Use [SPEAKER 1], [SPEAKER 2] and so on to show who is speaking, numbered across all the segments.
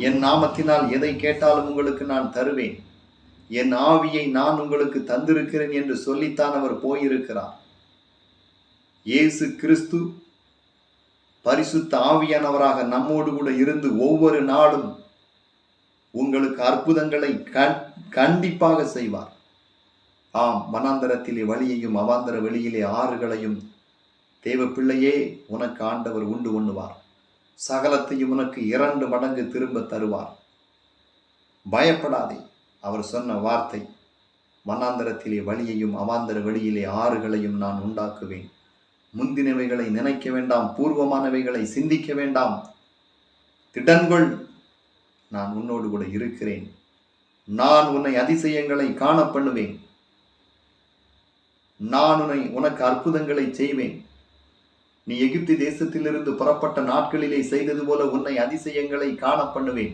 [SPEAKER 1] என் நாமத்தினால் எதை கேட்டாலும் உங்களுக்கு நான் தருவேன், என் ஆவியை நான் உங்களுக்கு தந்திருக்கிறேன் என்று சொல்லித்தான் அவர் போயிருக்கிறார். இயேசு கிறிஸ்து பரிசுத்த ஆவியானவராக நம்மோடு கூட இருந்து ஒவ்வொரு நாளும் உங்களுக்கு அற்புதங்களை கண்டிப்பாக செய்வார். ஆம், வனாந்தரத்திலே வழியையும் அவாந்தர வெளியிலே ஆறுகளையும் தேவ பிள்ளையே உனக்கு ஆண்டவர் உண்டு பண்ணுவார். சகலத்தையும் உனக்கு 2 மடங்கு திரும்ப தருவார். பயப்படாதே. அவர் சொன்ன வார்த்தை, வனாந்தரத்திலே வழியையும் அவாந்தர வெளியிலே ஆறுகளையும் நான் உண்டாக்குவேன். முந்தினவைகளை நினைக்க வேண்டாம், பூர்வமானவைகளை சிந்திக்க வேண்டாம். திடன்கொள், நான் உன்னோடு கூட இருக்கிறேன். நான் உன்னை அதிசயங்களை காண பண்ணுவேன். நான் உனக்கு அற்புதங்களை செய்வேன். நீ எகிப்து தேசத்திலிருந்து புறப்பட்ட நாட்களிலே செய்தது போல உன்னை அதிசயங்களை காண பண்ணுவேன்.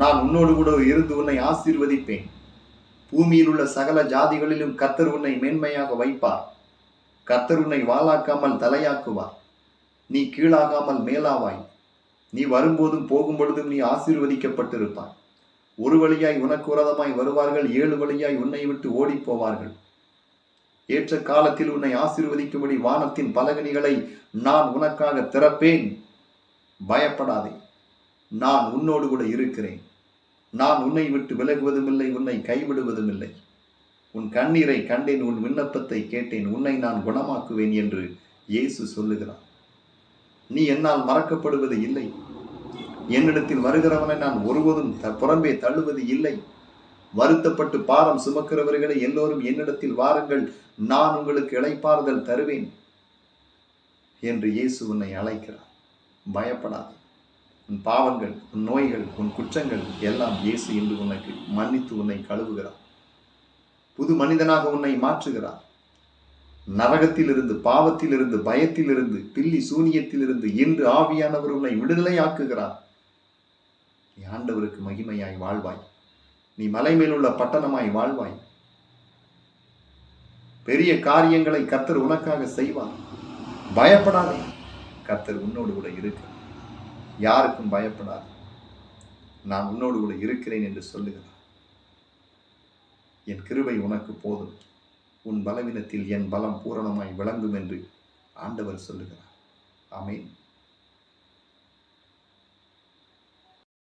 [SPEAKER 1] நான் உன்னோடு கூட இருந்து உன்னை ஆசீர்வதிப்பேன். பூமியில் உள்ள சகல ஜாதிகளிலும் கர்த்தர் உன்னை மேன்மையாக வைப்பார். கர்த்தர் உன்னை வாளாக்காமல் தலையாக்குவார். நீ கீழாகாமல் மேலாவாய். நீ வரும்போதும் போகும் பொழுதும் நீ ஆசீர்வதிக்கப்பட்டிருப்பாய். ஒரு வழியாய் உனக்கு விரோதமாய் வருவார்கள், 7 வழியாய் உன்னை விட்டு ஓடி போவார்கள். ஏற்ற காலத்தில் உன்னை ஆசீர்வதிக்கும்படி வானத்தின் பலகணிகளை நான் உனக்காக திறப்பேன். பயப்படாதே, நான் உன்னோடு கூட இருக்கிறேன். நான் உன்னை விட்டு விலகுவதும் இல்லை, உன்னை கைவிடுவதும் இல்லை. உன் கண்ணீரை கண்டேன், உன் விண்ணப்பத்தை கேட்டேன், உன்னை நான் குணமாக்குவேன் என்று இயேசு சொல்லுகிறார். நீ என்னால் மறக்கப்படுவது இல்லை. என்னிடத்தில் வருகிறவனை நான் ஒருபோதும் புறம்பே தள்ளுவது இல்லை. வருத்தப்பட்டு பாரம் சுமக்கிறவர்களை எல்லோரும் என்னிடத்தில் வாருங்கள், நான் உங்களுக்கு இளைப்பாறுதல் தருவேன் என்று இயேசு உன்னை அழைக்கிறார். பயப்படாது. உன் பாவங்கள், உன் நோய்கள், உன் குற்றங்கள் எல்லாம் இயேசு என்று உனக்கு மன்னித்து உன்னை கழுவுகிறார். புது மனிதனாக உன்னை மாற்றுகிறார். நரகத்திலிருந்து, பாவத்திலிருந்து, பயத்திலிருந்து, பில்லி சூனியத்திலிருந்து இன்று ஆவியானவர் உன்னை விடுதலையாக்குகிறார். நீ ஆண்டவருக்கு மகிமையாய் வாழ்வாய். நீ மலை மேலுள்ள பட்டணமாய் வாழ்வாய். பெரிய காரியங்களை கர்த்தர் உனக்காக செய்வார். பயப்படாதே, கர்த்தர் உன்னோடு கூட இருக்கிறார். யாருக்கும் பயப்படாது. நான் உன்னோடு கூட இருக்கிறேன் என்று சொல்லுகிறார். என் கிருபை உனக்கு போதும், உன் பலவீனத்தில் என் பலம் பூரணமாய் விளங்கும் என்று ஆண்டவர் சொல்லுகிறார். ஆமென்.